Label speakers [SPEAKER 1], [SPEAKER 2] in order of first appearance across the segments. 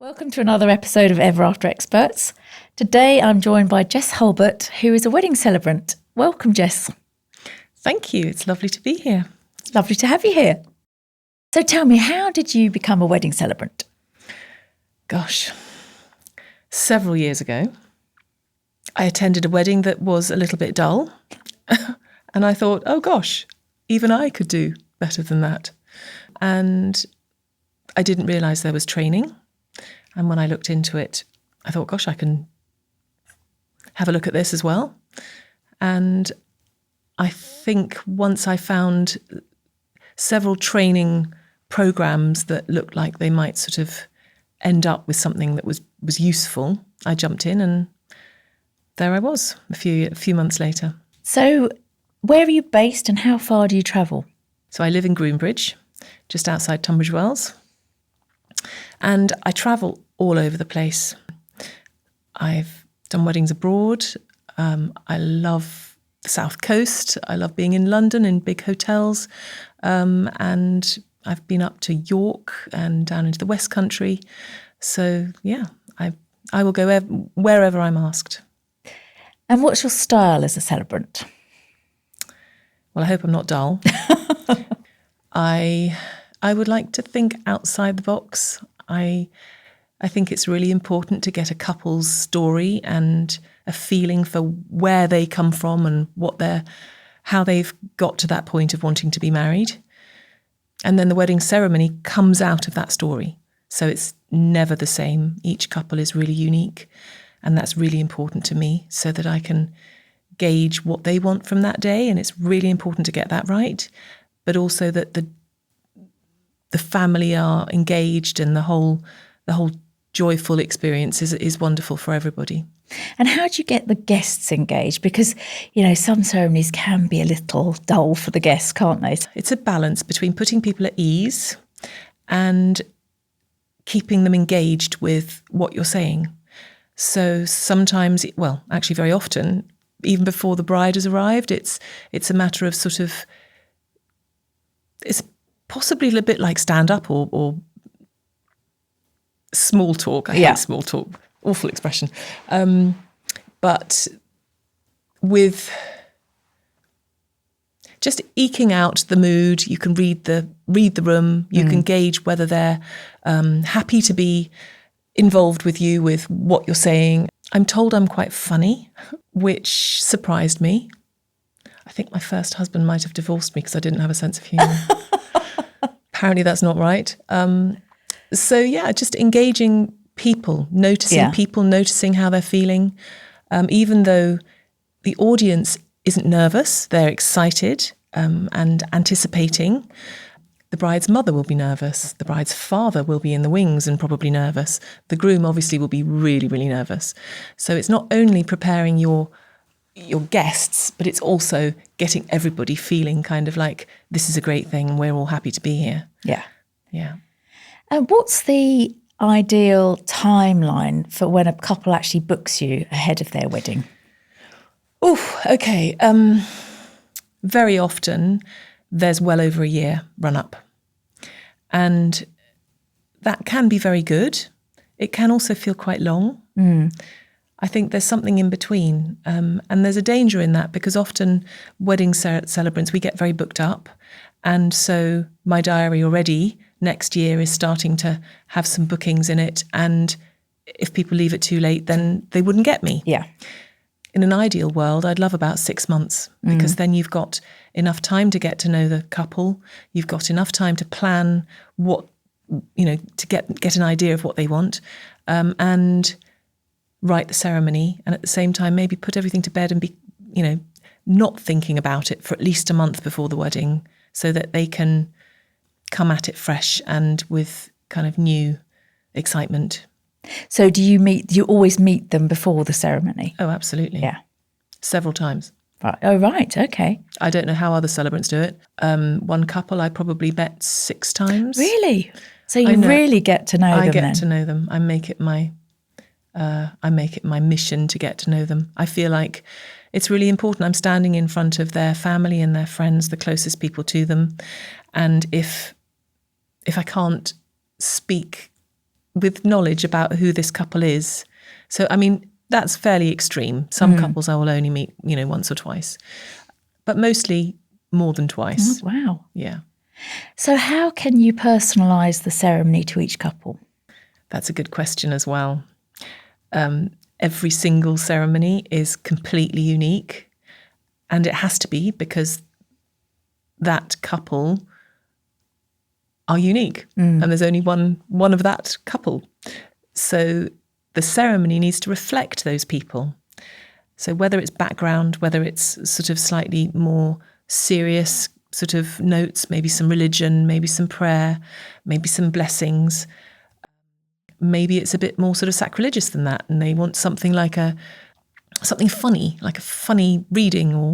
[SPEAKER 1] Welcome to another episode of Ever After Experts. Today I'm joined by Jess Hulbert, who is a wedding celebrant. Welcome, Jess.
[SPEAKER 2] Thank you. It's lovely to be here.
[SPEAKER 1] It's lovely to have you here. So tell me, how did you become a wedding celebrant?
[SPEAKER 2] Gosh, several years ago, I attended a wedding that was a little bit dull. And I thought, oh gosh, even I could do better than that. And I didn't realise there was training. And when I looked into it, I thought, gosh, I can have a look at this as well. And I think once I found several training programs that looked like they might sort of end up with something that was useful, I jumped in and there I was a few months later.
[SPEAKER 1] So where are you based and how far do you travel?
[SPEAKER 2] So I live in Groombridge, just outside Tunbridge Wells. And I travel all over the place. I've done weddings abroad. I love the South Coast. I love being in London in big hotels. And I've been up to York and down into the West Country. So, yeah, I will go wherever I'm asked.
[SPEAKER 1] And what's your style as a celebrant?
[SPEAKER 2] Well, I hope I'm not dull. I would like to think outside the box. I think it's really important to get a couple's story and a feeling for where they come from and how they've got to that point of wanting to be married. And then the wedding ceremony comes out of that story. So it's never the same. Each couple is really unique. And that's really important to me so that I can gauge what they want from that day. And it's really important to get that right. But also that the family are engaged and the whole joyful experience is wonderful for everybody.
[SPEAKER 1] And how do you get the guests engaged? Because, some ceremonies can be a little dull for the guests, can't they?
[SPEAKER 2] It's a balance between putting people at ease and keeping them engaged with what you're saying. So sometimes, actually very often, even before the bride has arrived, it's a matter of sort of, it's possibly a little bit like stand-up or small talk. I hate small talk. Awful expression. But with just eking out the mood, you can read the room. You can gauge whether they're happy to be involved with you with what you're saying. I'm told I'm quite funny, which surprised me. I think my first husband might have divorced me because I didn't have a sense of humour. Apparently that's not right. Just engaging people, noticing people, noticing how they're feeling. Even though the audience isn't nervous, they're excited and anticipating. The bride's mother will be nervous. The bride's father will be in the wings and probably nervous. The groom obviously will be really, really nervous. So it's not only preparing your guests, but it's also getting everybody feeling kind of like this is a great thing and we're all happy to be here.
[SPEAKER 1] Yeah.
[SPEAKER 2] Yeah.
[SPEAKER 1] And what's the ideal timeline for when a couple actually books you ahead of their wedding?
[SPEAKER 2] Oh, okay. Very often there's well over a year run up. And that can be very good. It can also feel quite long. I think there's something in between. And there's a danger in that because often wedding celebrants, we get very booked up. And so my diary already next year is starting to have some bookings in it. And if people leave it too late, then they wouldn't get me.
[SPEAKER 1] Yeah.
[SPEAKER 2] In an ideal world, I'd love about 6 months because then you've got enough time to get to know the couple. You've got enough time to plan what, to get an idea of what they want. And write the ceremony and at the same time maybe put everything to bed and be, not thinking about it for at least a month before the wedding so that they can come at it fresh and with kind of new excitement.
[SPEAKER 1] So do you always meet them before the ceremony?
[SPEAKER 2] Oh, absolutely.
[SPEAKER 1] Yeah.
[SPEAKER 2] Several times.
[SPEAKER 1] Right. Oh, right. Okay.
[SPEAKER 2] I don't know how other celebrants do it. One couple I probably met 6 times.
[SPEAKER 1] Really? So you really get to know them then?
[SPEAKER 2] I get to know them. I make it my mission to get to know them. I feel like it's really important. I'm standing in front of their family and their friends, the closest people to them. And if I can't speak with knowledge about who this couple is. So, I mean, that's fairly extreme. Some couples I will only meet, once or twice, but mostly more than twice.
[SPEAKER 1] Oh, wow.
[SPEAKER 2] Yeah.
[SPEAKER 1] So how can you personalise the ceremony to each couple?
[SPEAKER 2] That's a good question as well. Every single ceremony is completely unique, and it has to be because that couple are unique, and there's only one of that couple. So the ceremony needs to reflect those people. So whether it's background, whether it's sort of slightly more serious sort of notes, maybe some religion, maybe some prayer, maybe some blessings, maybe it's a bit more sort of sacrilegious than that, and they want something like something funny, like a funny reading, or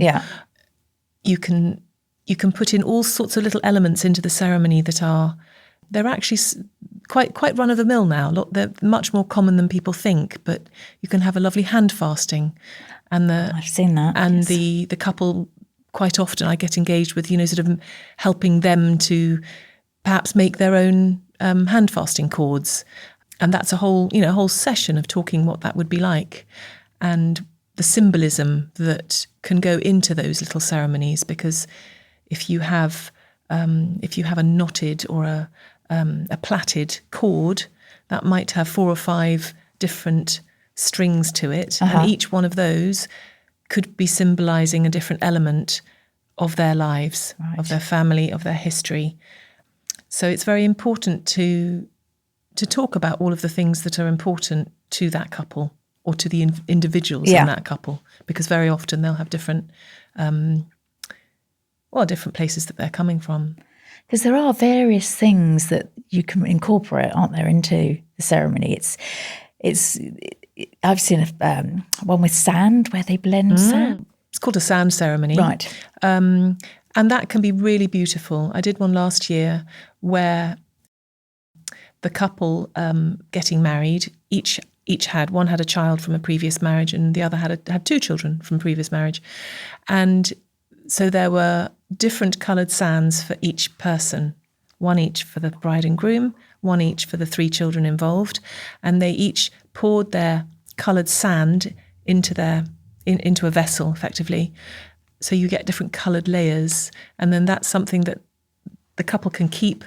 [SPEAKER 2] you can put in all sorts of little elements into the ceremony that they're actually quite run of the mill now. They're much more common than people think. But you can have a lovely hand fasting, and
[SPEAKER 1] I've seen that,
[SPEAKER 2] and
[SPEAKER 1] yes.
[SPEAKER 2] the couple, quite often I get engaged with sort of helping them to perhaps make their own hand fasting cords. And that's a whole session of talking what that would be like, and the symbolism that can go into those little ceremonies. Because if you have a knotted or a plaited cord, that might have 4 or 5 different strings to it, and each one of those could be symbolising a different element of their lives, of their family, of their history. So it's very important to talk about all of the things that are important to that couple, or to the individuals in that couple, because very often they'll have different different places that they're coming from.
[SPEAKER 1] Because there are various things that you can incorporate, aren't there, into the ceremony. I've seen one with sand, where they blend sand.
[SPEAKER 2] It's called a sand ceremony.
[SPEAKER 1] Right.
[SPEAKER 2] And that can be really beautiful. I did one last year where the couple getting married, each had a child from a previous marriage, and the other had 2 children from previous marriage. And so there were different coloured sands for each person, one each for the bride and groom, one each for the 3 children involved, and they each poured their coloured sand into a vessel, effectively. So you get different coloured layers, and then that's something that the couple can keep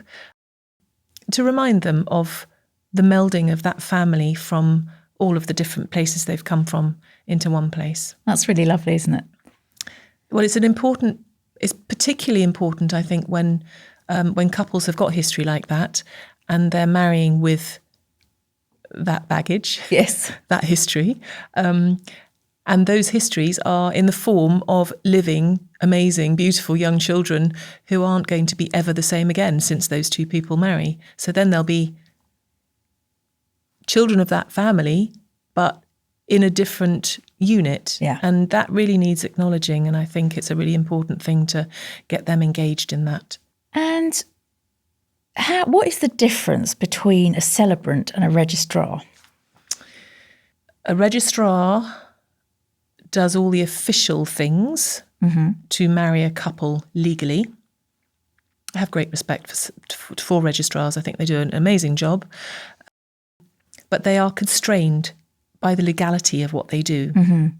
[SPEAKER 2] to remind them of the melding of that family from all of the different places they've come from into one place.
[SPEAKER 1] That's really lovely, isn't it?
[SPEAKER 2] Well, it's particularly important, I think, when couples have got history like that, and they're marrying with that baggage,
[SPEAKER 1] yes,
[SPEAKER 2] that history, and those histories are in the form of living, amazing, beautiful young children who aren't going to be ever the same again since those 2 people marry. So then they'll be children of that family, but in a different unit.
[SPEAKER 1] Yeah.
[SPEAKER 2] And that really needs acknowledging, and I think it's a really important thing to get them engaged in that.
[SPEAKER 1] And what is the difference between a celebrant and a registrar?
[SPEAKER 2] A registrar does all the official things to marry a couple legally. I have great respect for registrars. I think they do an amazing job. But they are constrained by the legality of what they do.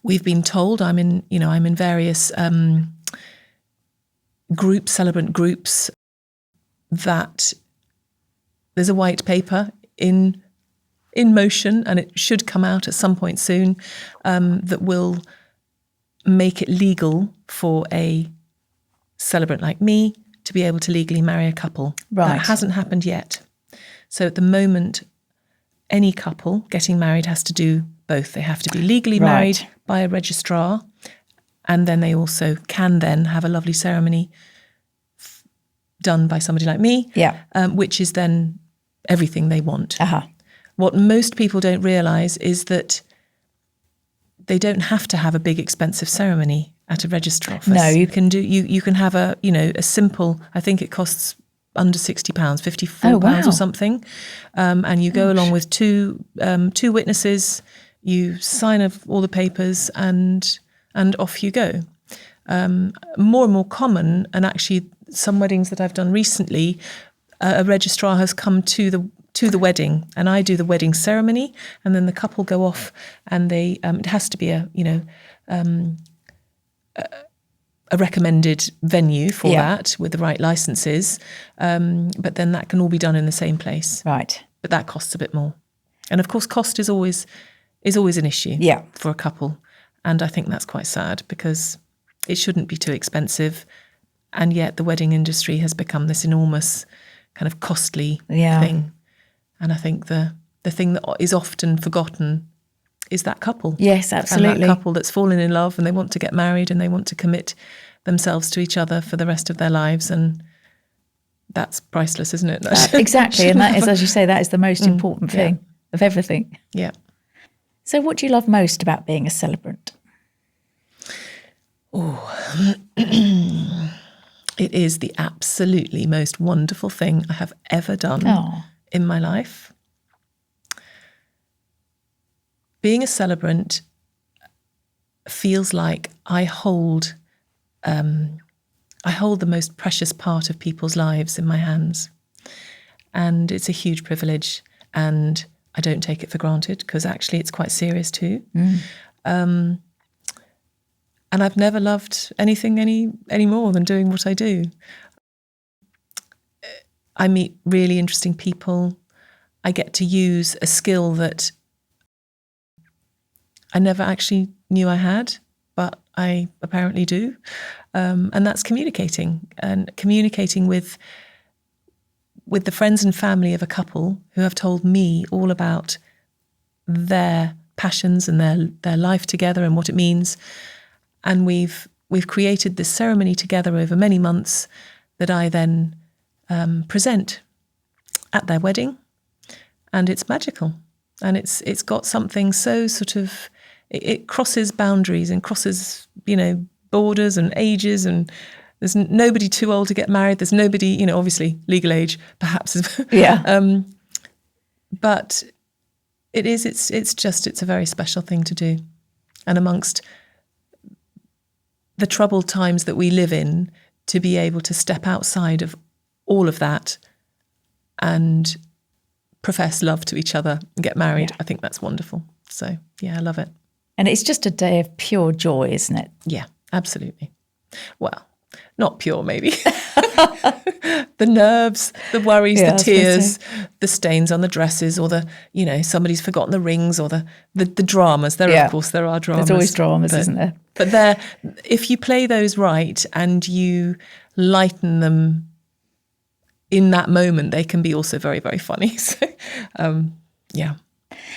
[SPEAKER 2] We've been told, I'm in various groups, celebrant groups, that there's a white paper in motion, and it should come out at some point soon, that will make it legal for a celebrant like me to be able to legally marry a couple.
[SPEAKER 1] Right.
[SPEAKER 2] That hasn't happened yet. So at the moment, any couple getting married has to do both. They have to be legally married by a registrar, and then they also can then have a lovely ceremony done by somebody like me, which is then everything they want. What most people don't realise is that they don't have to have a big expensive ceremony at a registrar office.
[SPEAKER 1] No,
[SPEAKER 2] you can have a simple, I think it costs under £60, £54 or something, and you go along with two witnesses. You sign all the papers, and off you go. More and more common, and actually some weddings that I've done recently, a registrar has come to to the wedding, and I do the wedding ceremony, and then the couple go off, and they it has to be a recommended venue for that with the right licenses, but then that can all be done in the same place.
[SPEAKER 1] Right.
[SPEAKER 2] But that costs a bit more, and of course, cost is always an issue. For a couple, and I think that's quite sad because it shouldn't be too expensive, and yet the wedding industry has become this enormous kind of costly thing. And I think the thing that is often forgotten is that couple.
[SPEAKER 1] Yes, absolutely.
[SPEAKER 2] And that couple that's fallen in love and they want to get married and they want to commit themselves to each other for the rest of their lives. And that's priceless, isn't it?
[SPEAKER 1] Exactly. And that is, as you say, that is the most important thing of everything.
[SPEAKER 2] Yeah.
[SPEAKER 1] So what do you love most about being a celebrant?
[SPEAKER 2] It is the absolutely most wonderful thing I have ever done in my life. Being a celebrant feels like I hold the most precious part of people's lives in my hands. And it's a huge privilege, and I don't take it for granted because actually it's quite serious too. And I've never loved anything any more than doing what I do. I meet really interesting people. I get to use a skill that I never actually knew I had, but I apparently do. And that's communicating with the friends and family of a couple who have told me all about their passions and their life together and what it means. And we've created this ceremony together over many months that I then present at their wedding, and it's magical. And it's got something so sort of, it crosses boundaries and crosses, borders and ages, and there's nobody too old to get married. There's nobody, obviously legal age perhaps. But it's a very special thing to do. And amongst the troubled times that we live in, to be able to step outside of all of that and profess love to each other and get married, I think that's wonderful. So, I love it.
[SPEAKER 1] And it's just a day of pure joy, isn't it?
[SPEAKER 2] Yeah, absolutely. Well, not pure, maybe. The nerves, the worries, the tears, the stains on the dresses, or somebody's forgotten the rings, or the dramas. Of course, there are dramas.
[SPEAKER 1] There's always dramas, isn't there?
[SPEAKER 2] But if you play those right and you lighten them in that moment, they can be also very, very funny. So,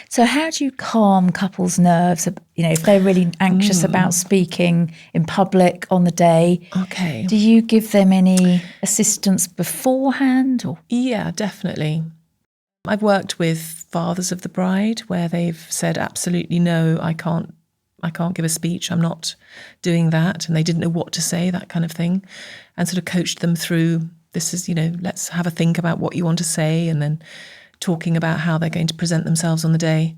[SPEAKER 1] So how do you calm couples' nerves, if they're really anxious about speaking in public on the day?
[SPEAKER 2] Okay.
[SPEAKER 1] Do you give them any assistance beforehand? Or?
[SPEAKER 2] Yeah, definitely. I've worked with fathers of the bride where they've said, absolutely no, I can't give a speech. I'm not doing that. And they didn't know what to say, that kind of thing. And sort of coached them through, this is, let's have a think about what you want to say, and then talking about how they're going to present themselves on the day.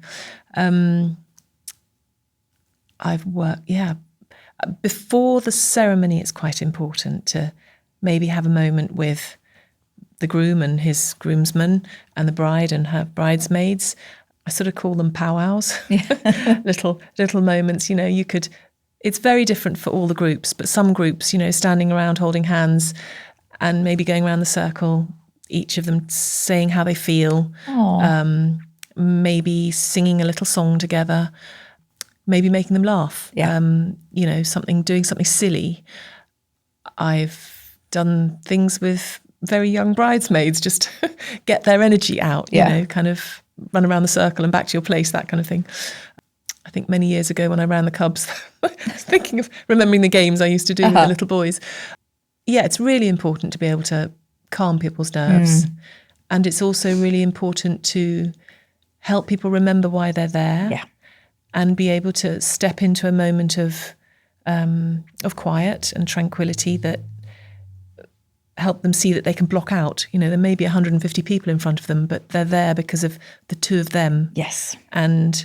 [SPEAKER 2] I've worked, before the ceremony, it's quite important to maybe have a moment with the groom and his groomsmen and the bride and her bridesmaids. I sort of call them powwows, little moments. It's very different for all the groups, but some groups, standing around holding hands and maybe going around the circle, each of them saying how they feel, maybe singing a little song together, maybe making them laugh, doing something silly. I've done things with very young bridesmaids just to get their energy out, kind of run around the circle and back to your place, that kind of thing. I think many years ago when I ran the Cubs, I was thinking of remembering the games I used to do with the little boys. Yeah, it's really important to be able to calm people's nerves. And it's also really important to help people remember why they're there and be able to step into a moment of quiet and tranquility that help them see that they can block out. There may be 150 people in front of them, but they're there because of the two of them.
[SPEAKER 1] Yes.
[SPEAKER 2] And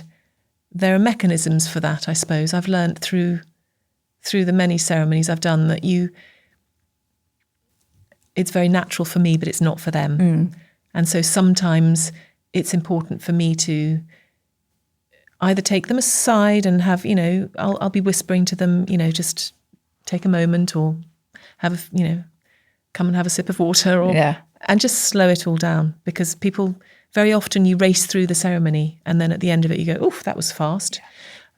[SPEAKER 2] there are mechanisms for that, I suppose. I've learned through the many ceremonies I've done that it's very natural for me, but it's not for them. And so sometimes it's important for me to either take them aside and have, I'll be whispering to them, just take a moment, or have, come and have a sip of water, and just slow it all down. Because people, very often you race through the ceremony and then at the end of it you go, oof, that was fast.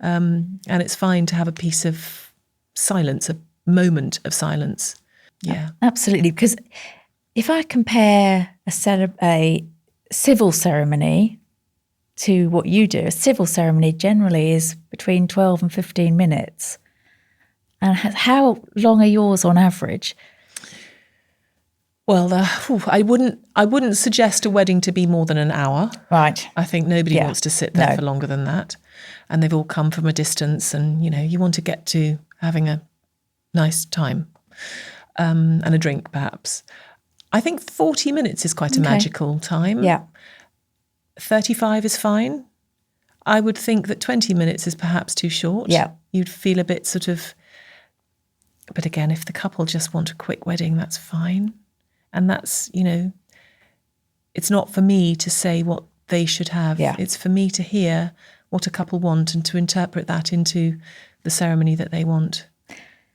[SPEAKER 2] And it's fine to have a piece of silence, a moment of silence. Yeah.
[SPEAKER 1] Absolutely. Because if I compare a civil ceremony to what you do, a civil ceremony generally is between 12 and 15 minutes. And how long are yours on average?
[SPEAKER 2] Well, I wouldn't suggest a wedding to be more than an hour.
[SPEAKER 1] Right.
[SPEAKER 2] I think nobody wants to sit there for longer than that. And they've all come from a distance, and, you want to get to having a nice time and a drink, perhaps. I think 40 minutes is quite a magical time.
[SPEAKER 1] Yeah.
[SPEAKER 2] 35 is fine. I would think that 20 minutes is perhaps too short.
[SPEAKER 1] Yeah.
[SPEAKER 2] You'd feel a bit sort of... But again, if the couple just want a quick wedding, that's fine. And that's, it's not for me to say what they should have.
[SPEAKER 1] Yeah.
[SPEAKER 2] It's for me to hear what a couple want and to interpret that into the ceremony that they want.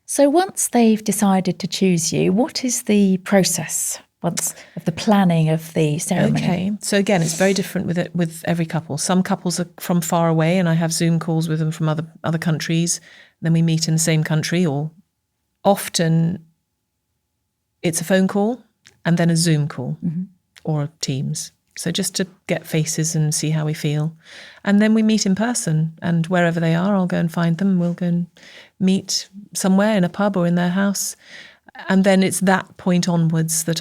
[SPEAKER 1] So once they've decided to choose you, what is the process of the planning of the ceremony?
[SPEAKER 2] Okay, so again, it's very different with every couple. Some couples are from far away, and I have Zoom calls with them from other countries. Then we meet in the same country, or often it's a phone call and then a Zoom call or a Teams. So just to get faces and see how we feel. And then we meet in person, and wherever they are, I'll go and find them. We'll go and meet somewhere in a pub or in their house. And then it's that point onwards that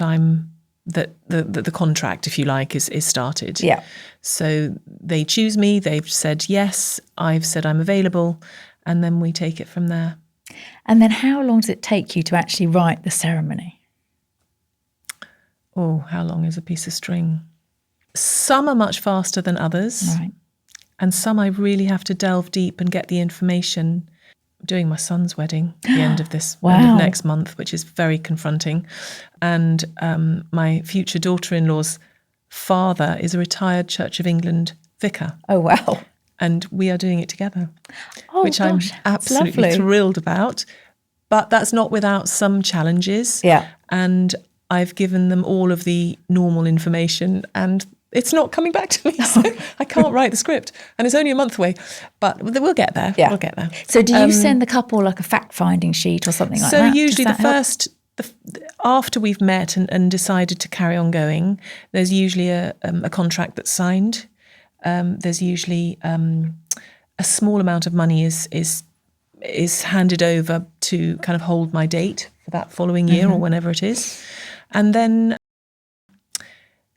[SPEAKER 2] the contract, if you like, is started.
[SPEAKER 1] Yeah.
[SPEAKER 2] So they choose me, they've said yes, I've said I'm available, and then we take it from there.
[SPEAKER 1] And then how long does it take you to actually write the ceremony?
[SPEAKER 2] Oh, how long is a piece of string? Some are much faster than others.
[SPEAKER 1] Right.
[SPEAKER 2] And some I really have to delve deep and get the information. I'm doing my son's wedding at the end of end of next month, which is very confronting. And my future daughter-in-law's father is a retired Church of England vicar.
[SPEAKER 1] Oh, wow.
[SPEAKER 2] And we are doing it together, which
[SPEAKER 1] gosh,
[SPEAKER 2] I'm absolutely thrilled about. But that's not without some challenges.
[SPEAKER 1] Yeah.
[SPEAKER 2] And I've given them all of the normal information, and it's not coming back to me. So I can't write the script, and it's only a month away, but we'll get there.
[SPEAKER 1] Yeah.
[SPEAKER 2] We'll get there.
[SPEAKER 1] So do you send the couple like a fact-finding sheet or something like that?
[SPEAKER 2] So usually after we've met and decided to carry on going, there's usually a contract that's signed. There's usually a small amount of money is handed over to kind of hold my date for that following year or whenever it is. And then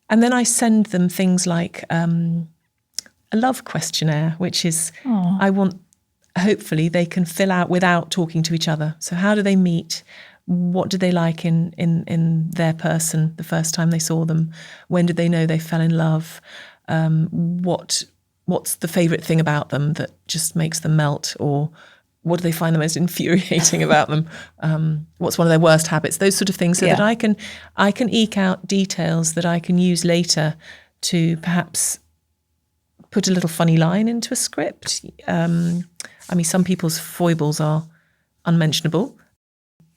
[SPEAKER 2] I send them things like a love questionnaire, which is hopefully they can fill out without talking to each other. So how do they meet? What did they like in their person the first time they saw them? When did they know they fell in love? What's the favourite thing about them that just makes them melt? Or what do they find the most infuriating about them? What's one of their worst habits? Those sort of things, so that I can eke out details that I can use later to perhaps put a little funny line into a script. Some people's foibles are unmentionable,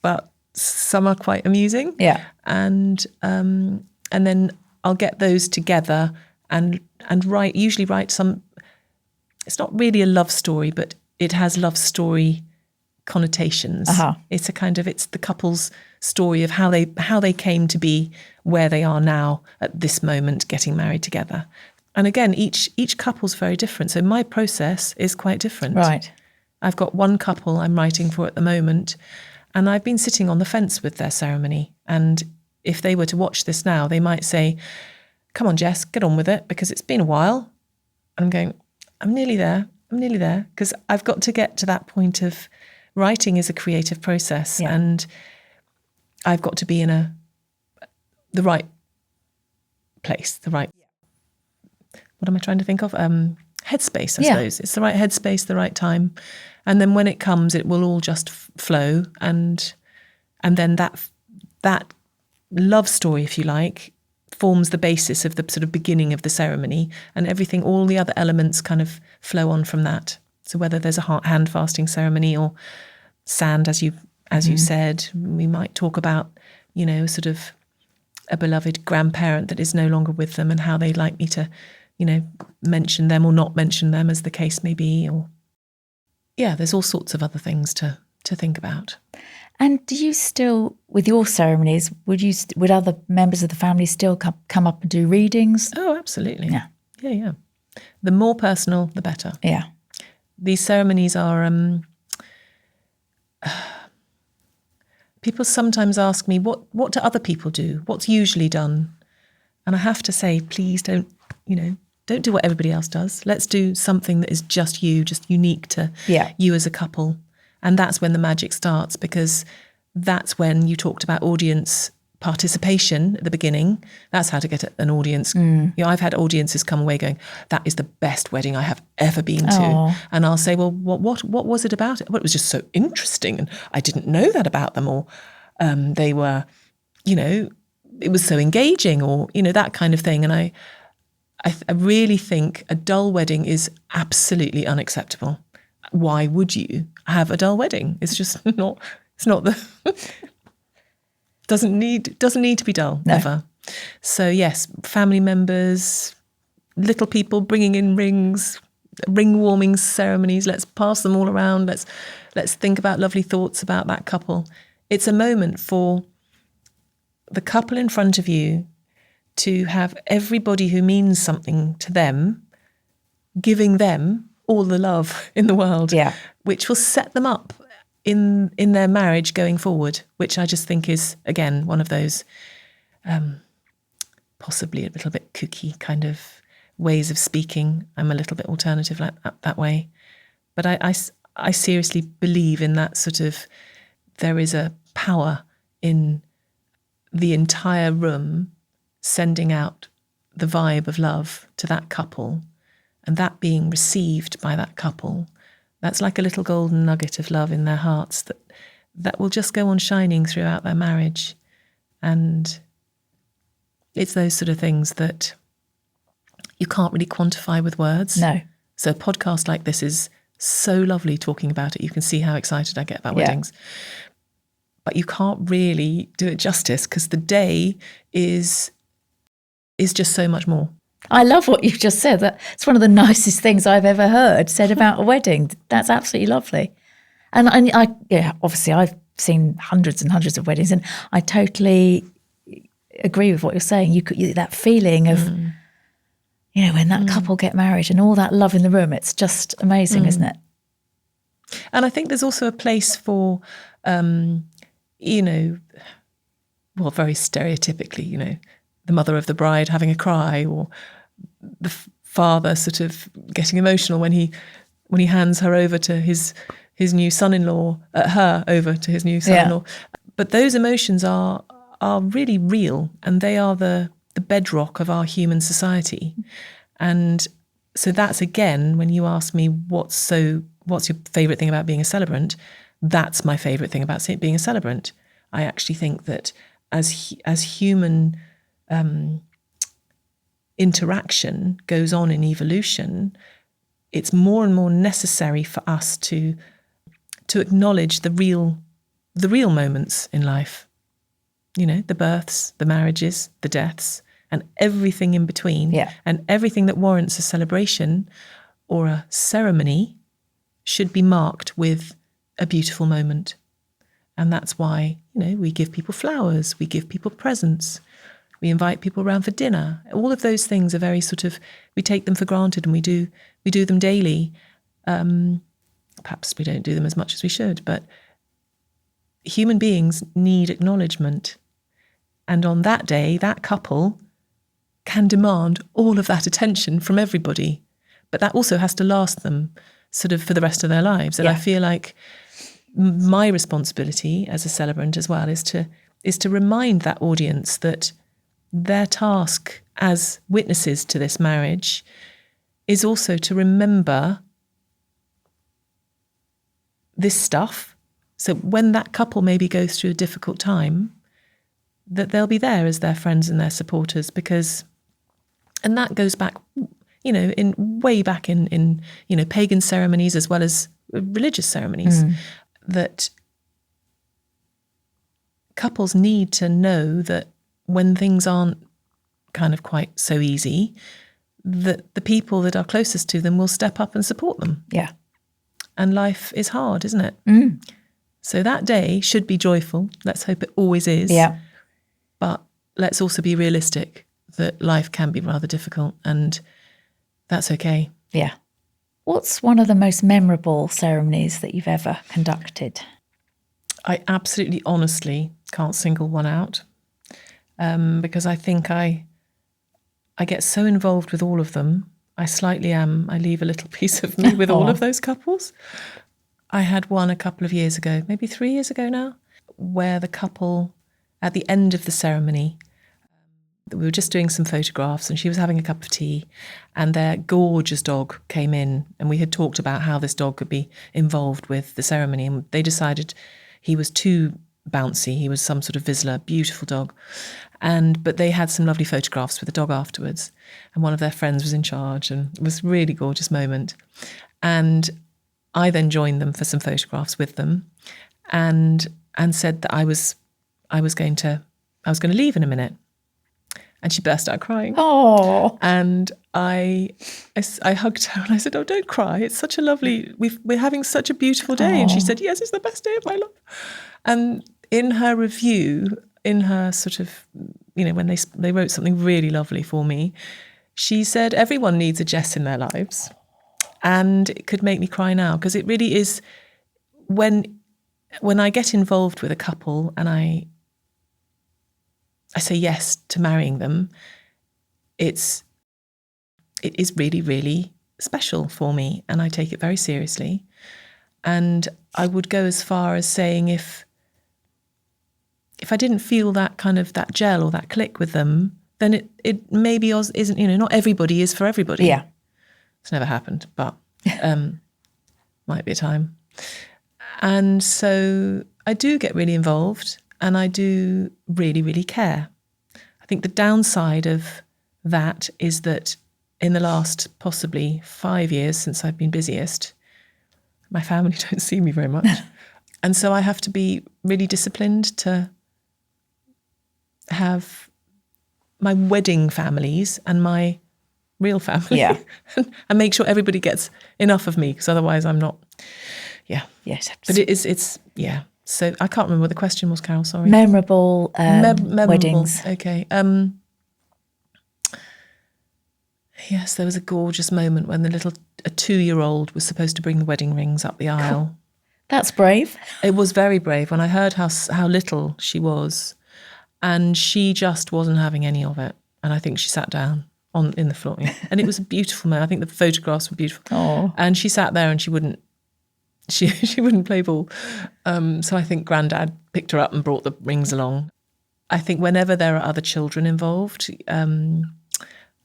[SPEAKER 2] but some are quite amusing.
[SPEAKER 1] Yeah.
[SPEAKER 2] And then I'll get those together and usually write some. It's not really a love story, but it has love story connotations. It's it's the couple's story of how they came to be where they are now at this moment, getting married together. And again, each couple's very different. So my process is quite different.
[SPEAKER 1] Right.
[SPEAKER 2] I've got one couple I'm writing for at the moment, and I've been sitting on the fence with their ceremony. And if they were to watch this now, they might say, "Come on, Jess, get on with it, because it's been a while." I'm going, I'm nearly there, because I've got to get to that point of writing is a creative process, and I've got to be in the right place, what am I trying to think of? Headspace, I suppose. It's the right headspace, the right time. And then when it comes, it will all just flow. And then that love story, if you like, forms the basis of the sort of beginning of the ceremony, and everything, all the other elements kind of flow on from that. So whether there's a hand fasting ceremony or sand, as you said, we might talk about, sort of a beloved grandparent that is no longer with them and how they'd like me to, mention them or not mention them, as the case may be. Or there's all sorts of other things to think about.
[SPEAKER 1] And do you still, with your ceremonies, would other members of the family still come up and do readings?
[SPEAKER 2] Oh, absolutely.
[SPEAKER 1] Yeah.
[SPEAKER 2] The more personal, the better.
[SPEAKER 1] Yeah.
[SPEAKER 2] These ceremonies are. People sometimes ask me, what do other people do? What's usually done? And I have to say, please don't do what everybody else does. Let's do something that is just you, just unique to you as a couple. And that's when the magic starts, because that's when you talked about audience participation at the beginning. That's how to get an audience. I've had audiences come away going, that is the best wedding I have ever been to.
[SPEAKER 1] Oh.
[SPEAKER 2] And I'll say, well, what was it about it? Well, it was just so interesting, and I didn't know that about them. Or they were, it was so engaging, or, that kind of thing. And I really think a dull wedding is absolutely unacceptable. Why would you have a dull wedding? It's just not. It's not the. doesn't need to be dull, ever. So yes, family members, little people bringing in rings, ring warming ceremonies. Let's pass them all around. Let's think about lovely thoughts about that couple. It's a moment for the couple in front of you to have everybody who means something to them, giving them all the love in the world, which will set them up in their marriage going forward, which I just think is, again, one of those possibly a little bit kooky kind of ways of speaking. I'm a little bit alternative that way. But I seriously believe in that sort of, there is a power in the entire room sending out the vibe of love to that couple, and that being received by that couple. That's like a little golden nugget of love in their hearts that will just go on shining throughout their marriage. And it's those sort of things that you can't really quantify with words.
[SPEAKER 1] No.
[SPEAKER 2] So a podcast like this is so lovely talking about it. You can see how excited I get about weddings. But you can't really do it justice, because the day is just so much more.
[SPEAKER 1] I love what you've just said. That's one of the nicest things I've ever heard said about a wedding. That's absolutely lovely. And obviously I've seen hundreds and hundreds of weddings, and I totally agree with what you're saying. That feeling of, when that couple get married and all that love in the room, it's just amazing, isn't it?
[SPEAKER 2] And I think there's also a place for, very stereotypically, the mother of the bride having a cry, or the father sort of getting emotional when he hands her over to his new son-in-law, her over to his new son-in-law. But those emotions are really real, and they are the bedrock of our human society. And so that's, again, when you ask me what's your favourite thing about being a celebrant, that's my favourite thing about being a celebrant. I actually think that as human interaction goes on in evolution, it's more and more necessary for us to acknowledge the real moments in life. The births, the marriages, the deaths, and everything in between, and everything that warrants a celebration or a ceremony should be marked with a beautiful moment. And that's why, we give people flowers, we give people presents, we invite people around for dinner. All of those things are very sort of, we take them for granted, and we do them daily. Perhaps we don't do them as much as we should, but human beings need acknowledgement. And on that day, that couple can demand all of that attention from everybody. But that also has to last them sort of for the rest of their lives. And I feel like my responsibility as a celebrant as well is to remind that audience that their task as witnesses to this marriage is also to remember this stuff. So when that couple maybe goes through a difficult time, that they'll be there as their friends and their supporters, and that goes back, in way back in pagan ceremonies as well as religious ceremonies, that couples need to know that when things aren't kind of quite so easy, that the people that are closest to them will step up and support them.
[SPEAKER 1] Yeah.
[SPEAKER 2] And life is hard, isn't it? So that day should be joyful. Let's hope it always is.
[SPEAKER 1] Yeah.
[SPEAKER 2] But let's also be realistic that life can be rather difficult, and that's okay.
[SPEAKER 1] Yeah. What's one of the most memorable ceremonies that you've ever conducted?
[SPEAKER 2] I absolutely honestly can't single one out, because I think I get so involved with all of them. I leave a little piece of me with all of those couples. I had one a couple of years ago, maybe 3 years ago now, where the couple, at the end of the ceremony, we were just doing some photographs and she was having a cup of tea, and their gorgeous dog came in, and we had talked about how this dog could be involved with the ceremony, and they decided he was too bouncy. He was some sort of Vizsla, beautiful dog. But they had some lovely photographs with the dog afterwards, and one of their friends was in charge, and it was a really gorgeous moment. And I then joined them for some photographs with them, and said that I was going to leave in a minute. And she burst out crying.
[SPEAKER 1] Oh.
[SPEAKER 2] And I hugged her and I said, "Oh, don't cry. It's such a lovely, we're having such a beautiful day." And she said, "Yes, it's the best day of my life." And in her review, in her sort of, when they wrote something really lovely for me, she said, "Everyone needs a Jess in their lives." And it could make me cry now, because it really is when I get involved with a couple and I say yes to marrying them, it is really, really special for me, and I take it very seriously. And I would go as far as saying if I didn't feel that kind of that gel or that click with them, then it maybe isn't, not everybody is for everybody.
[SPEAKER 1] Yeah.
[SPEAKER 2] It's never happened, but might be a time. And so I do get really involved, and I do really, really care. I think the downside of that is that in the last possibly 5 years since I've been busiest, my family don't see me very much. And so I have to be really disciplined to have my wedding families and my real family, and make sure everybody gets enough of me, because otherwise I'm not. Yeah.
[SPEAKER 1] Yes.
[SPEAKER 2] But it's So I can't remember what the question was, Carol. Sorry.
[SPEAKER 1] Memorable,
[SPEAKER 2] Memorable
[SPEAKER 1] weddings.
[SPEAKER 2] Okay. Yes, there was a gorgeous moment when a 2-year-old was supposed to bring the wedding rings up the aisle.
[SPEAKER 1] That's brave.
[SPEAKER 2] It was very brave when I heard how little she was, and she just wasn't having any of it. And I think she sat down in the floor. Yeah. And it was a beautiful moment. I think the photographs were beautiful.
[SPEAKER 1] Oh.
[SPEAKER 2] And she sat there and she wouldn't play ball. So I think Grandad picked her up and brought the rings along. I think whenever there are other children involved,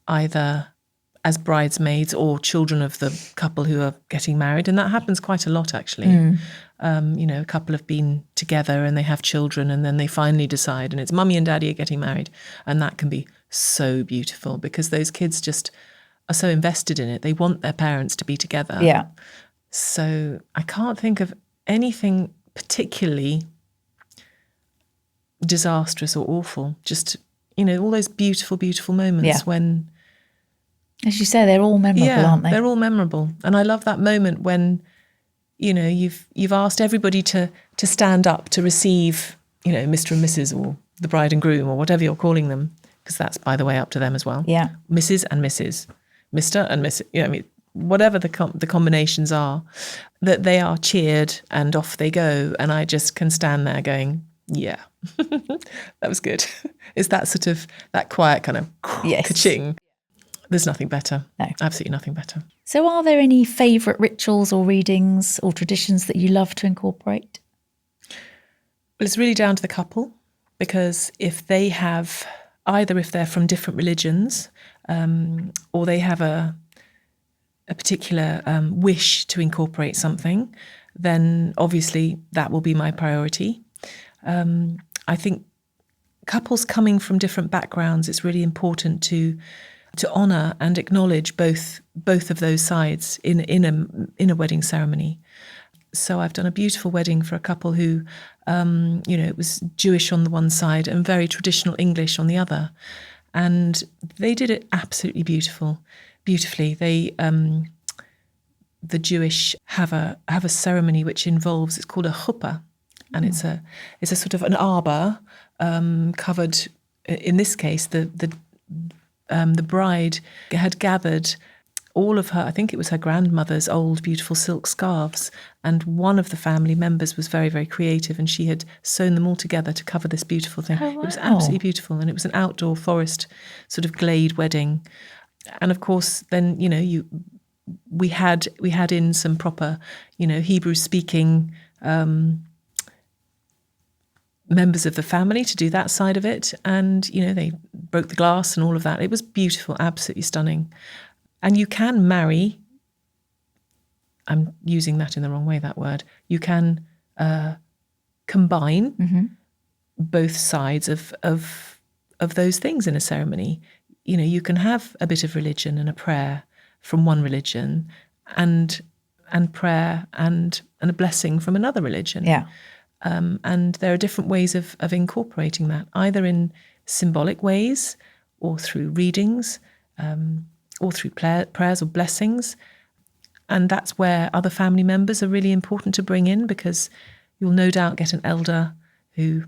[SPEAKER 2] either as bridesmaids or children of the couple who are getting married, and that happens quite a lot actually. A couple have been together and they have children, and then they finally decide, and it's mummy and daddy are getting married, and that can be so beautiful because those kids just are so invested in it. They want their parents to be together.
[SPEAKER 1] Yeah.
[SPEAKER 2] So I can't think of anything particularly disastrous or awful. Just, all those beautiful, beautiful moments when...
[SPEAKER 1] As you say, they're all memorable, aren't they?
[SPEAKER 2] They're all memorable. And I love that moment when, you've asked everybody to stand up to receive, Mr. and Mrs. or the bride and groom or whatever you're calling them, because that's, by the way, up to them as well.
[SPEAKER 1] Yeah.
[SPEAKER 2] Mrs. and Mrs. Mr. and Mrs. Whatever the combinations are, that they are cheered and off they go. And I just can stand there going, yeah, that was good. It's that sort of, that quiet kind of ka-ching. There's nothing better.
[SPEAKER 1] No.
[SPEAKER 2] Absolutely nothing better.
[SPEAKER 1] So are there any favourite rituals or readings or traditions that you love to incorporate?
[SPEAKER 2] Well, it's really down to the couple, because if they're from different religions, or they have a particular wish to incorporate something, then obviously that will be my priority. I think couples coming from different backgrounds, it's really important to honour and acknowledge both of those sides in a wedding ceremony. So I've done a beautiful wedding for a couple who, it was Jewish on the one side and very traditional English on the other, and they did it absolutely beautifully. They the Jewish have a ceremony which involves, it's called a chuppah, and it's a sort of an arbor covered. In this case, the bride had gathered all of her, I think it was her grandmother's old beautiful silk scarves, and one of the family members was very, very creative, and she had sewn them all together to cover this beautiful thing.
[SPEAKER 1] Oh, wow.
[SPEAKER 2] It was absolutely beautiful, and it was an outdoor forest sort of glade wedding. And of course, then we had in some proper, Hebrew speaking members of the family to do that side of it, and they broke the glass and all of that. It was beautiful, absolutely stunning. And you can marry, I'm using that in the wrong way, that word, you can combine both sides of those things in a ceremony. You can have a bit of religion and a prayer from one religion, and prayer and a blessing from another religion.
[SPEAKER 1] Yeah.
[SPEAKER 2] And there are different ways of incorporating that, either in symbolic ways or through readings, or through prayers or blessings. And that's where other family members are really important to bring in, because you'll no doubt get an elder who,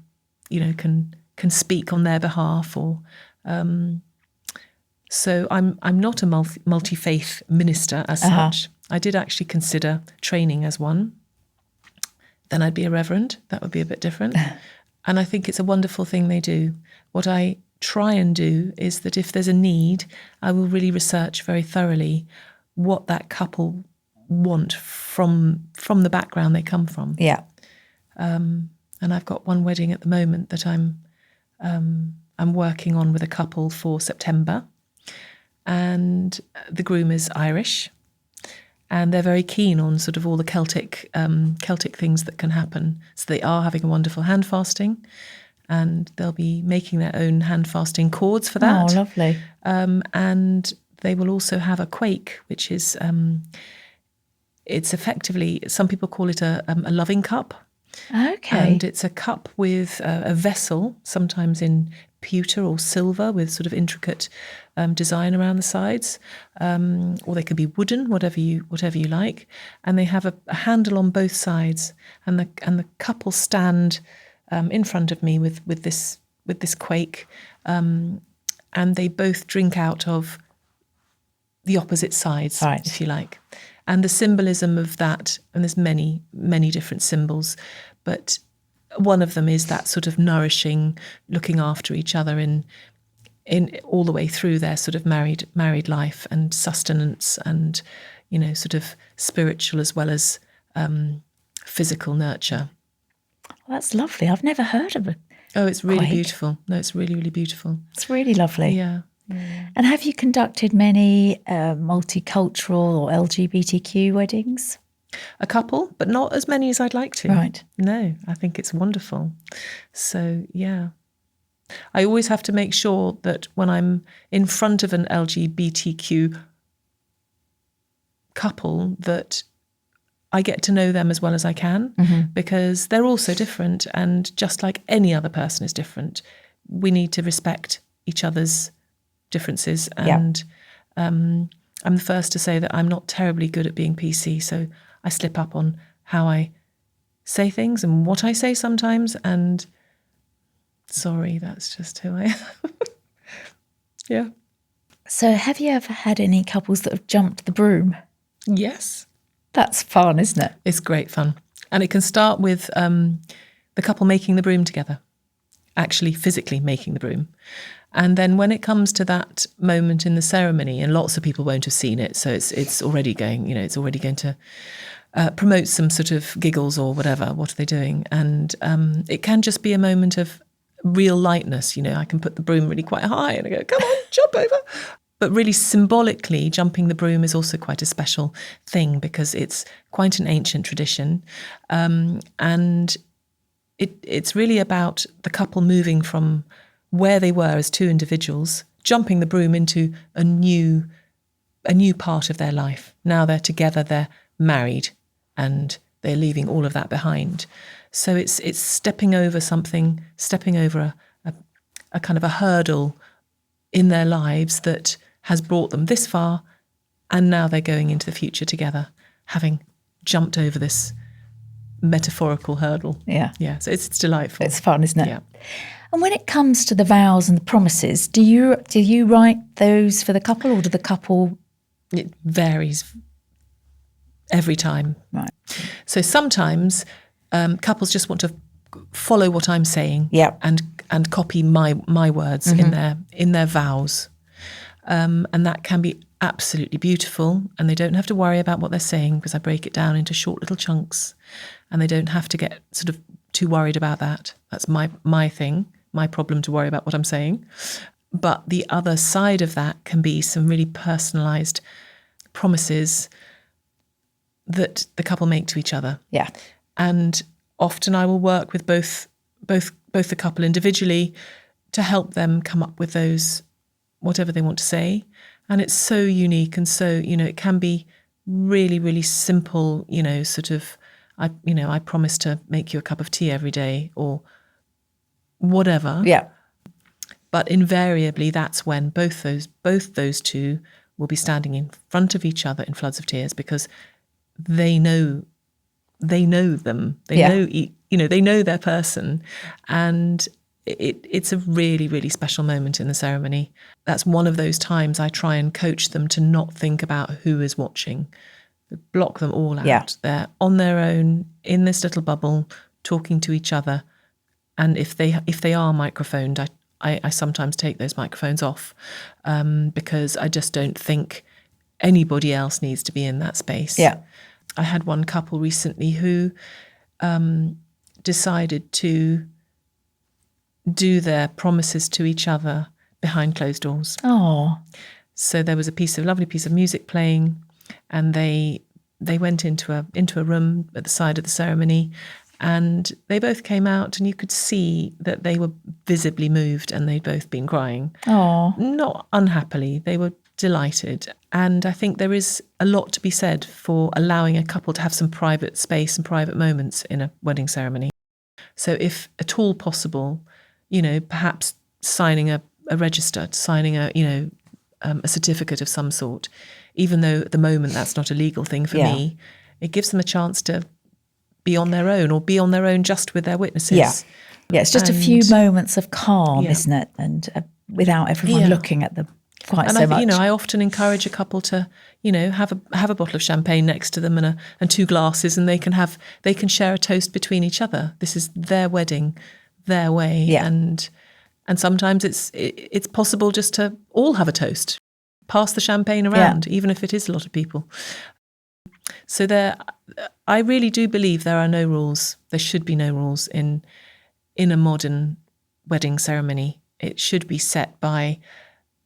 [SPEAKER 2] can speak on their behalf. Or so I'm not a multi-faith minister as such. I did actually consider training as one. Then I'd be a reverend. That would be a bit different. And I think it's a wonderful thing they do. What I try and do is that if there's a need, I will really research very thoroughly what that couple want from the background they come from.
[SPEAKER 1] Yeah.
[SPEAKER 2] And I've got one wedding at the moment that I'm working on with a couple for September, and the groom is Irish, and they're very keen on sort of all the Celtic things that can happen. So they are having a wonderful hand fasting, and they'll be making their own hand fasting cords for that.
[SPEAKER 1] Oh, lovely.
[SPEAKER 2] And they will also have a quake, which is, it's effectively, some people call it a loving cup.
[SPEAKER 1] Okay.
[SPEAKER 2] And it's a cup with a vessel, sometimes in pewter or silver with sort of intricate design around the sides, or they could be wooden, whatever you like. And they have a handle on both sides, and the couple stand in front of me with this quake, and they both drink out of the opposite sides,
[SPEAKER 1] right,
[SPEAKER 2] if you like. And the symbolism of that, and there's many, many different symbols, but one of them is that sort of nourishing, looking after each other in all the way through their sort of married life, and sustenance, and sort of spiritual as well as physical nurture.
[SPEAKER 1] Well, that's lovely. I've never heard of it.
[SPEAKER 2] Oh, it's really
[SPEAKER 1] quake.
[SPEAKER 2] Beautiful. No, it's really, really beautiful.
[SPEAKER 1] It's really lovely.
[SPEAKER 2] Yeah.
[SPEAKER 1] And have you conducted many multicultural or LGBTQ weddings?
[SPEAKER 2] A couple, but not as many as I'd like to.
[SPEAKER 1] Right.
[SPEAKER 2] No, I think it's wonderful. So, yeah. I always have to make sure that when I'm in front of an LGBTQ couple that I get to know them as well as I can, because they're all so different, and just like any other person is different, we need to respect each other's differences. And I'm the first to say that I'm not terribly good at being PC, so I slip up on how I say things and what I say sometimes, and sorry, that's just who I am. Yeah.
[SPEAKER 1] So have you ever had any couples that have jumped the broom?
[SPEAKER 2] Yes.
[SPEAKER 1] That's fun, isn't it?
[SPEAKER 2] It's great fun. And it can start with the couple making the broom together, actually physically making the broom. And then when it comes to that moment in the ceremony, and lots of people won't have seen it, so it's already going, it's already going to promote some sort of giggles or whatever. What are they doing? And it can just be a moment of real lightness. I can put the broom really quite high and I go, come on, jump over. But really symbolically, jumping the broom is also quite a special thing, because it's quite an ancient tradition. And it's really about the couple moving from where they were as two individuals, jumping the broom into a new part of their life. Now they're together, they're married, and they're leaving all of that behind. So it's stepping over something, stepping over a kind of a hurdle in their lives that has brought them this far, and now they're going into the future together, having jumped over this metaphorical hurdle.
[SPEAKER 1] Yeah.
[SPEAKER 2] Yeah. So it's delightful.
[SPEAKER 1] It's fun, isn't it?
[SPEAKER 2] Yeah.
[SPEAKER 1] And when it comes to the vows and the promises, do you write those for the couple, or do the couple?
[SPEAKER 2] It varies every time.
[SPEAKER 1] Right.
[SPEAKER 2] So sometimes couples just want to follow what I'm saying,
[SPEAKER 1] Yeah.
[SPEAKER 2] and copy my words in their vows, and that can be absolutely beautiful, and they don't have to worry about what they're saying because I break it down into short little chunks, and they don't have to get sort of too worried about that. That's my thing, my problem, to worry about what I'm saying. But the other side of that can be some really personalised promises that the couple make to each other.
[SPEAKER 1] Yeah.
[SPEAKER 2] And often I will work with both the couple individually to help them come up with those, whatever they want to say. And it's so unique, and so, it can be really, really simple, sort of, I promise to make you a cup of tea every day, or whatever.
[SPEAKER 1] Yeah.
[SPEAKER 2] But invariably, that's when both those two will be standing in front of each other in floods of tears, because they know them. They know, they know their person, and it's a really, really special moment in the ceremony. That's one of those times I try and coach them to not think about who is watching. Block them all out.
[SPEAKER 1] Yeah.
[SPEAKER 2] They're on their own in this little bubble, talking to each other. And if they are microphoned, I sometimes take those microphones off, because I just don't think anybody else needs to be in that space.
[SPEAKER 1] Yeah.
[SPEAKER 2] I had one couple recently who decided to do their promises to each other behind closed doors.
[SPEAKER 1] Oh.
[SPEAKER 2] So there was a lovely piece of music playing, and they went into a room at the side of the ceremony, and they both came out, and you could see that they were visibly moved, and they'd both been crying.
[SPEAKER 1] Oh.
[SPEAKER 2] Not unhappily, they were delighted. And I think there is a lot to be said for allowing a couple to have some private space and private moments in a wedding ceremony. So if at all possible, perhaps signing a register, signing a certificate of some sort, even though at the moment that's not a legal thing for me, it gives them a chance to be on their own, or be on their own just with their witnesses.
[SPEAKER 1] Yeah. Yeah, it's just a few moments of calm, isn't it? And without everyone looking at them quite so much.
[SPEAKER 2] I often encourage a couple to, have a bottle of champagne next to them and two glasses, and they can share a toast between each other. This is their wedding, their way.
[SPEAKER 1] Yeah.
[SPEAKER 2] And sometimes it's possible just to all have a toast, pass the champagne around, even if it is a lot of people. So I really do believe there are no rules. There should be no rules in a modern wedding ceremony. It should be set by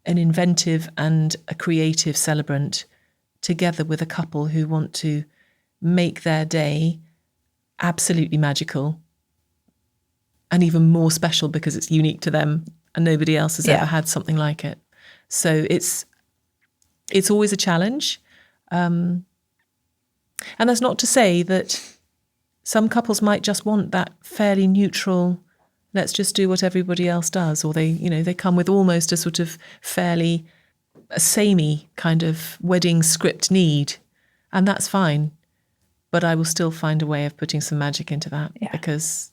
[SPEAKER 2] an inventive and a creative celebrant, together with a couple who want to make their day absolutely magical, and even more special because it's unique to them and nobody else has ever had something like it. So it's always a challenge. And that's not to say that some couples might just want that fairly neutral, let's just do what everybody else does, or they come with almost a sort of fairly samey kind of wedding script need, and that's fine. But I will still find a way of putting some magic into that, because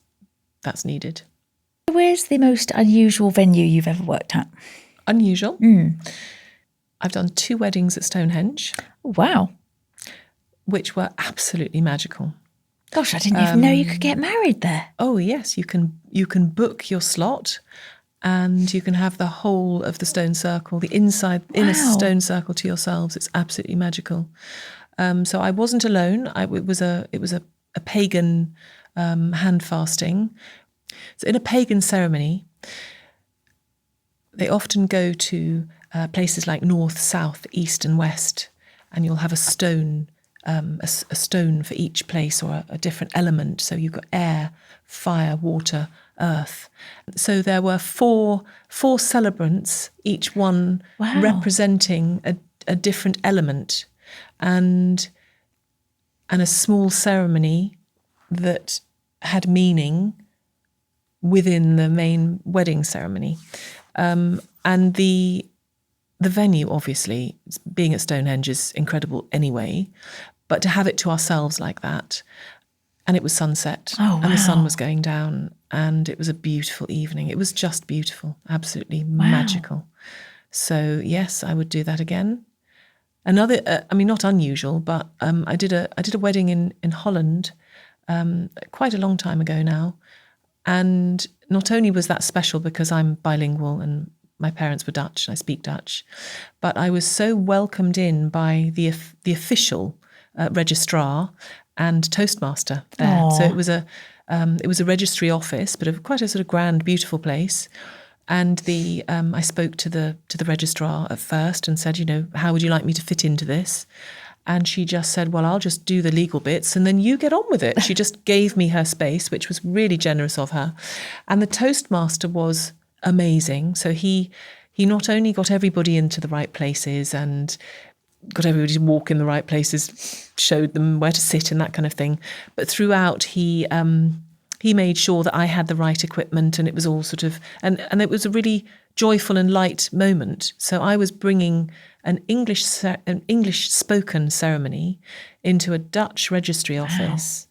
[SPEAKER 2] that's needed.
[SPEAKER 1] Where's the most unusual venue you've ever worked at?
[SPEAKER 2] Unusual? I've done 2 weddings at Stonehenge.
[SPEAKER 1] Oh, wow.
[SPEAKER 2] Which were absolutely magical.
[SPEAKER 1] Gosh, I didn't even know you could get married there.
[SPEAKER 2] Oh yes, you can book your slot, and you can have the whole of the stone circle, the inner stone circle to yourselves. It's absolutely magical. So I wasn't alone. It was a pagan hand fasting. So in a pagan ceremony, they often go to places like north, south, east, and west, and you'll have a stone. A stone for each place, or a different element. So you've got air, fire, water, earth. So there were four celebrants, each one
[SPEAKER 1] Wow.
[SPEAKER 2] representing a different element, and a small ceremony that had meaning within the main wedding ceremony. And the venue, obviously, being at Stonehenge, is incredible anyway, but to have it to ourselves like that. And it was sunset,
[SPEAKER 1] Oh,
[SPEAKER 2] and the sun
[SPEAKER 1] wow.
[SPEAKER 2] was going down, and it was a beautiful evening. It was just beautiful, absolutely magical. So yes, I would do that again. Another, not unusual, but I did a wedding in Holland quite a long time ago now, and not only was that special because I'm bilingual and my parents were Dutch, I speak Dutch, but I was so welcomed in by the official registrar and Toastmaster there.
[SPEAKER 1] Aww.
[SPEAKER 2] So it was a registry office, but quite a sort of grand, beautiful place. And I spoke to the registrar at first and said, how would you like me to fit into this? And she just said, well, I'll just do the legal bits and then you get on with it. She just gave me her space, which was really generous of her. And the Toastmaster was amazing. So he not only got everybody into the right places and got everybody to walk in the right places, showed them where to sit and that kind of thing, but throughout he made sure that I had the right equipment, and it was all sort of, and it was a really joyful and light moment. So I was bringing an English spoken ceremony into a Dutch registry office.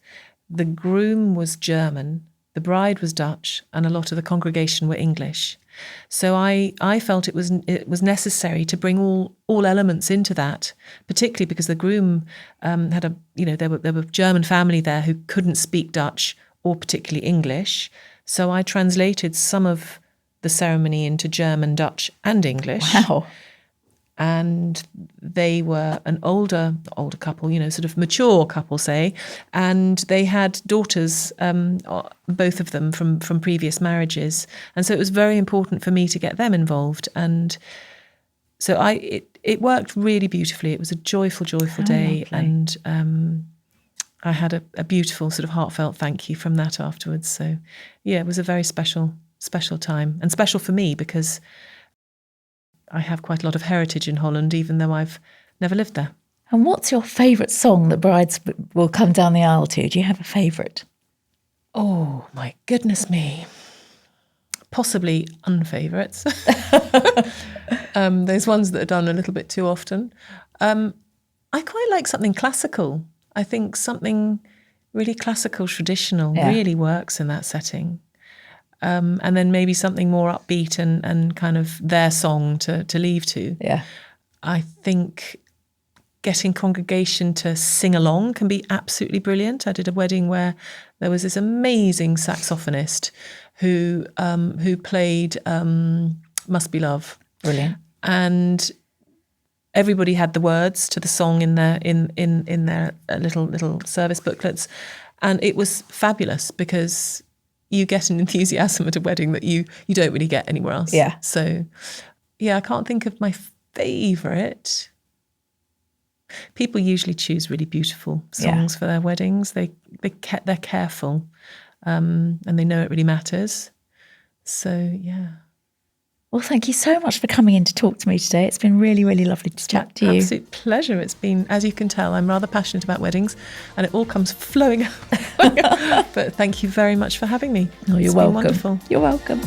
[SPEAKER 2] Wow. The groom was German, the bride was Dutch, and a lot of the congregation were English. So I felt it was necessary to bring all elements into that, particularly because the groom had there were German family there who couldn't speak Dutch or particularly English. So I translated some of the ceremony into German, Dutch and English.
[SPEAKER 1] Wow.
[SPEAKER 2] And they were an older couple, sort of mature couple, say, and they had daughters, both of them from previous marriages. And so it was very important for me to get them involved. And so it worked really beautifully. It was a joyful day.
[SPEAKER 1] Lovely.
[SPEAKER 2] And I had a beautiful sort of heartfelt thank you from that afterwards. So yeah, it was a very special time, and special for me because I have quite a lot of heritage in Holland, even though I've never lived there.
[SPEAKER 1] And what's your favourite song that brides will come down the aisle to? Do you have a favourite?
[SPEAKER 2] Oh, my goodness me. Possibly unfavourites. There's ones that are done a little bit too often. I quite like something classical. I think something really classical, traditional really works in that setting. And then maybe something more upbeat and kind of their song to leave to.
[SPEAKER 1] Yeah.
[SPEAKER 2] I think getting congregation to sing along can be absolutely brilliant. I did a wedding where there was this amazing saxophonist who played Must Be Love.
[SPEAKER 1] Brilliant.
[SPEAKER 2] And everybody had the words to the song in their little service booklets. And it was fabulous because you get an enthusiasm at a wedding that you don't really get anywhere else.
[SPEAKER 1] Yeah.
[SPEAKER 2] So, yeah, I can't think of my favourite. People usually choose really beautiful songs for their weddings. They're careful, and they know it really matters. So, yeah.
[SPEAKER 1] Well, thank you so much for coming in to talk to me today. It's been really, really lovely to chat to you.
[SPEAKER 2] Absolute pleasure. It's been, as you can tell, I'm rather passionate about weddings and it all comes flowing out. But thank you very much for having me.
[SPEAKER 1] Oh, you're
[SPEAKER 2] It's
[SPEAKER 1] welcome.
[SPEAKER 2] been wonderful.
[SPEAKER 1] You're welcome.